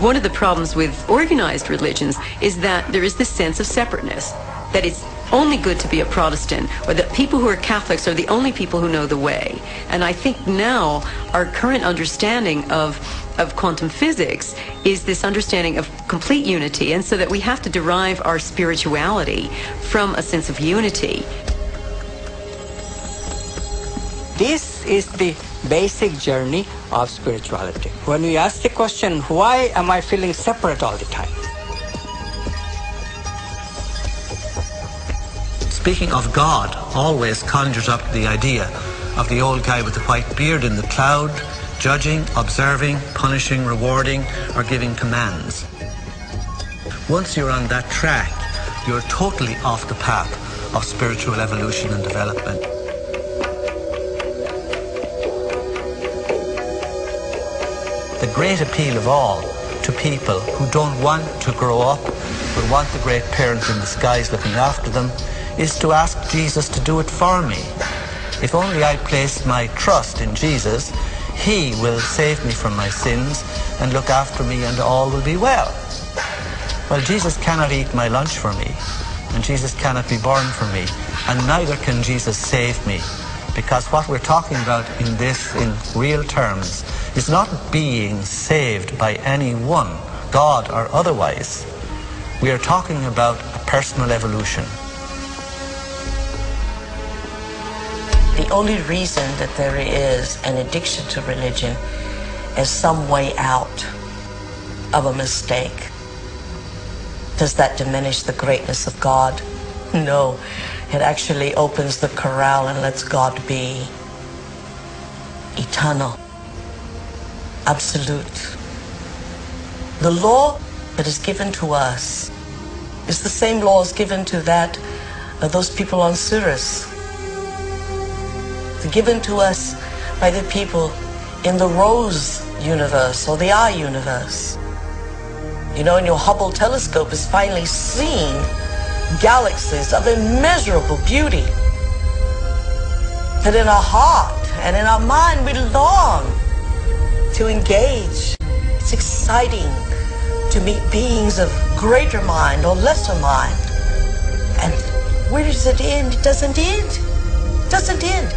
one of the problems with organized religions is that there is this sense of separateness, that it's only good to be a Protestant, or that people who are Catholics are the only people who know the way. And I think now our current understanding of quantum physics is this understanding of complete unity, and so that we have to derive our spirituality from a sense of unity. This is the basic journey of spirituality. When we ask the question, why am I feeling separate all the time? Speaking of God always conjures up the idea of the old guy with the white beard in the cloud, judging, observing, punishing, rewarding, or giving commands. Once you're on that track, you're totally off the path of spiritual evolution and development. The great appeal of all to people who don't want to grow up, but want the great parent in the skies looking after them, is to ask Jesus to do it for me. If only I place my trust in Jesus, He will save me from my sins and look after me, and all will be well. Well, Jesus cannot eat my lunch for me, and Jesus cannot be born for me, and neither can Jesus save me, because what we're talking about in this, in real terms, is not being saved by anyone, God or otherwise. We are talking about a personal evolution. The only reason that there is an addiction to religion is some way out of a mistake. Does that diminish the greatness of God? No, it actually opens the corral and lets God be eternal, absolute. The law that is given to us is the same laws given to those people on Sirius. Given to us by the people in the Rose universe or the I universe. You know, and your Hubble telescope has finally seen galaxies of immeasurable beauty. That in our heart and in our mind we long to engage. It's exciting to meet beings of greater mind or lesser mind. And where does it end? It doesn't end. It doesn't end.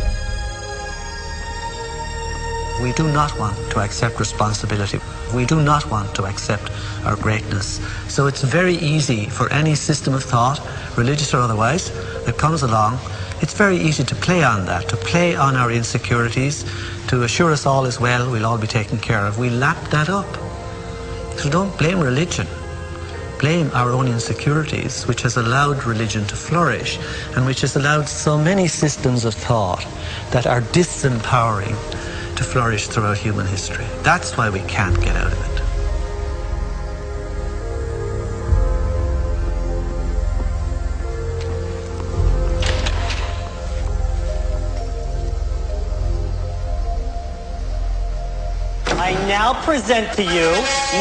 We do not want to accept responsibility. We do not want to accept our greatness. So it's very easy for any system of thought, religious or otherwise, that comes along, it's very easy to play on that, to play on our insecurities, to assure us all is well, we'll all be taken care of. We lap that up. So don't blame religion. Blame our own insecurities, which has allowed religion to flourish, and which has allowed so many systems of thought that are disempowering to flourish throughout human history. That's why we can't get out of it. I now present to you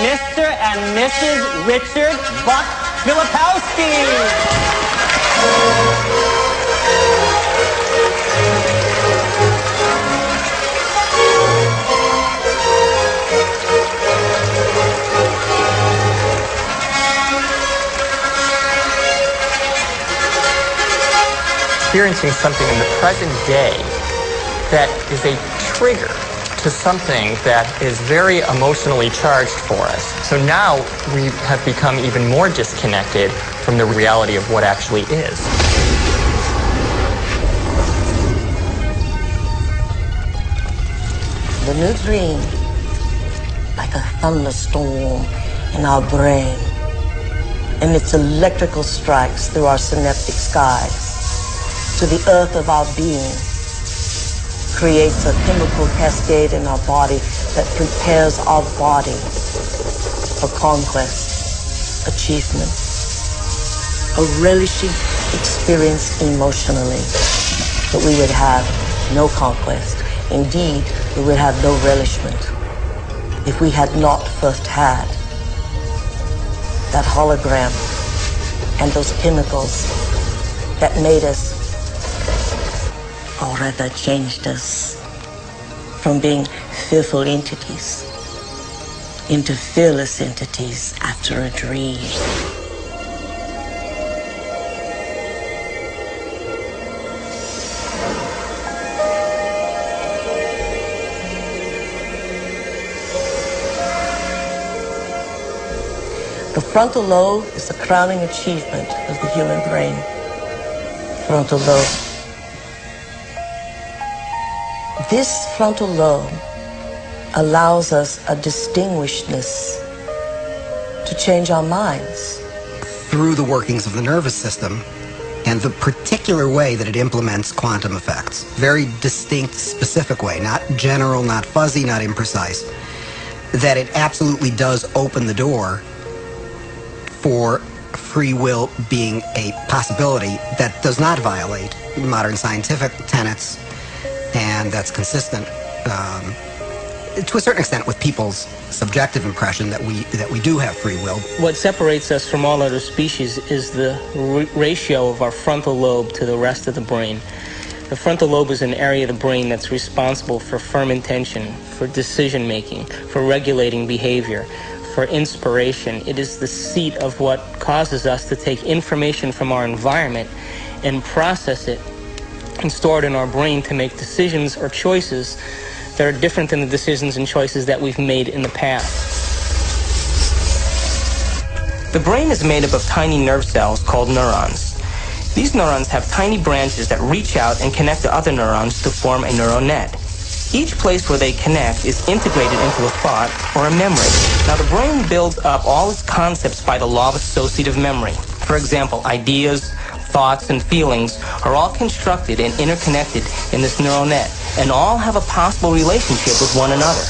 Mr. and Mrs. Richard Buck Filipowski. Experiencing something in the present day that is a trigger to something that is very emotionally charged for us. So now we have become even more disconnected from the reality of what actually is. The new dream, like a thunderstorm in our brain, and its electrical strikes through our synaptic skies to the earth of our being, creates a chemical cascade in our body that prepares our body for conquest, achievement, a relishing experience emotionally. But we would have no conquest. Indeed, we would have no relishment if we had not first had that hologram and those chemicals that made us, or rather changed us, from being fearful entities into fearless entities after a dream. The frontal lobe is the crowning achievement of the human brain. Frontal lobe. This frontal lobe allows us a distinguishedness to change our minds. Through the workings of the nervous system and the particular way that it implements quantum effects. Very distinct, specific way, not general, not fuzzy, not imprecise. That it absolutely does open the door for free will being a possibility that does not violate modern scientific tenets, and that's consistent to a certain extent with people's subjective impression that we do have free will. What separates us from all other species is the ratio of our frontal lobe to the rest of the brain. The frontal lobe is an area of the brain that's responsible for firm intention, for decision making, for regulating behavior, for inspiration. It is the seat of what causes us to take information from our environment and process it and store it in our brain to make decisions or choices that are different than the decisions and choices that we've made in the past. The brain is made up of tiny nerve cells called neurons. These neurons have tiny branches that reach out and connect to other neurons to form a neural net. Each place where they connect is integrated into a thought or a memory. Now, the brain builds up all its concepts by the law of associative memory. For example, ideas, thoughts, and feelings are all constructed and interconnected in this neural net, and all have a possible relationship with one another.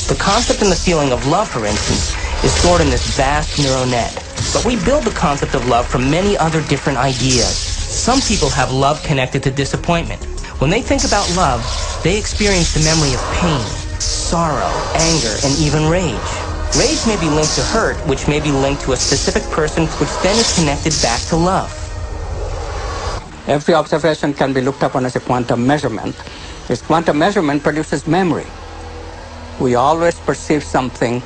The concept and the feeling of love, for instance, is stored in this vast neural net. But we build the concept of love from many other different ideas. Some people have love connected to disappointment. When they think about love, they experience the memory of pain, sorrow, anger, and even rage. Rage may be linked to hurt, which may be linked to a specific person, which then is connected back to love. Every observation can be looked upon as a quantum measurement. This quantum measurement produces memory. We always perceive something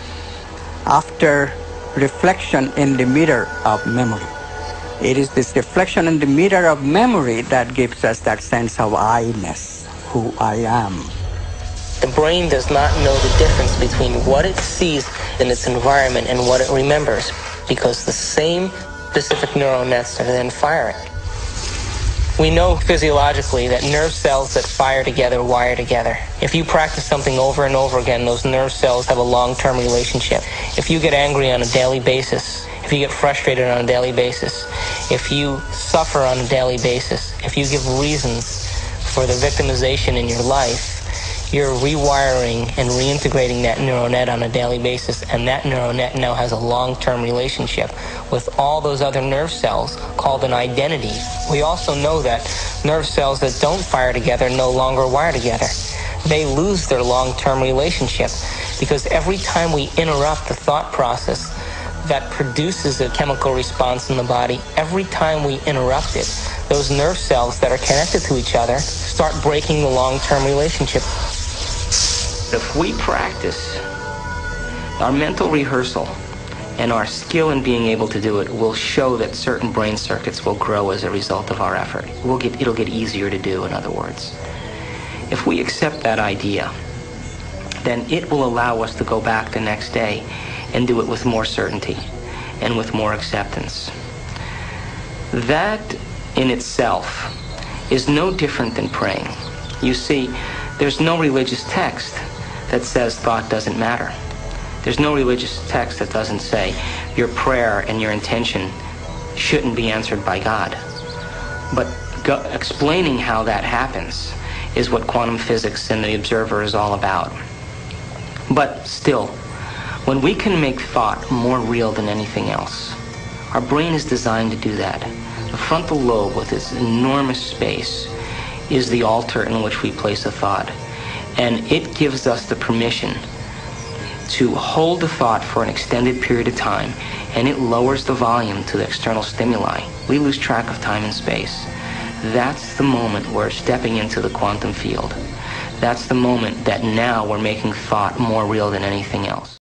after reflection in the mirror of memory. It is this reflection in the mirror of memory that gives us that sense of I-ness, who I am. The brain does not know the difference between what it sees in its environment and what it remembers, because the same specific neural nets are then firing. We know physiologically that nerve cells that fire together wire together. If you practice something over and over again, those nerve cells have a long-term relationship. If you get angry on a daily basis, if you get frustrated on a daily basis, if you suffer on a daily basis, if you give reasons for the victimization in your life, you're rewiring and reintegrating that neural net on a daily basis, and that neural net now has a long-term relationship with all those other nerve cells called an identity. We also know that nerve cells that don't fire together no longer wire together. They lose their long-term relationship because every time we interrupt the thought process that produces a chemical response in the body, every time we interrupt it, those nerve cells that are connected to each other start breaking the long-term relationship. If we practice our mental rehearsal and our skill in being able to do it, will show that certain brain circuits will grow as a result of our effort. It'll get easier to do, in other words. If we accept that idea, then it will allow us to go back the next day and do it with more certainty and with more acceptance. That in itself is no different than praying. You see, there's no religious text that says thought doesn't matter. There's no religious text that doesn't say your prayer and your intention shouldn't be answered by God. But explaining how that happens is what quantum physics and the observer is all about. But still, when we can make thought more real than anything else, our brain is designed to do that. The frontal lobe, with its enormous space, is the altar in which we place a thought. And it gives us the permission to hold the thought for an extended period of time, and it lowers the volume to the external stimuli. We lose track of time and space. That's the moment we're stepping into the quantum field. That's the moment that now we're making thought more real than anything else.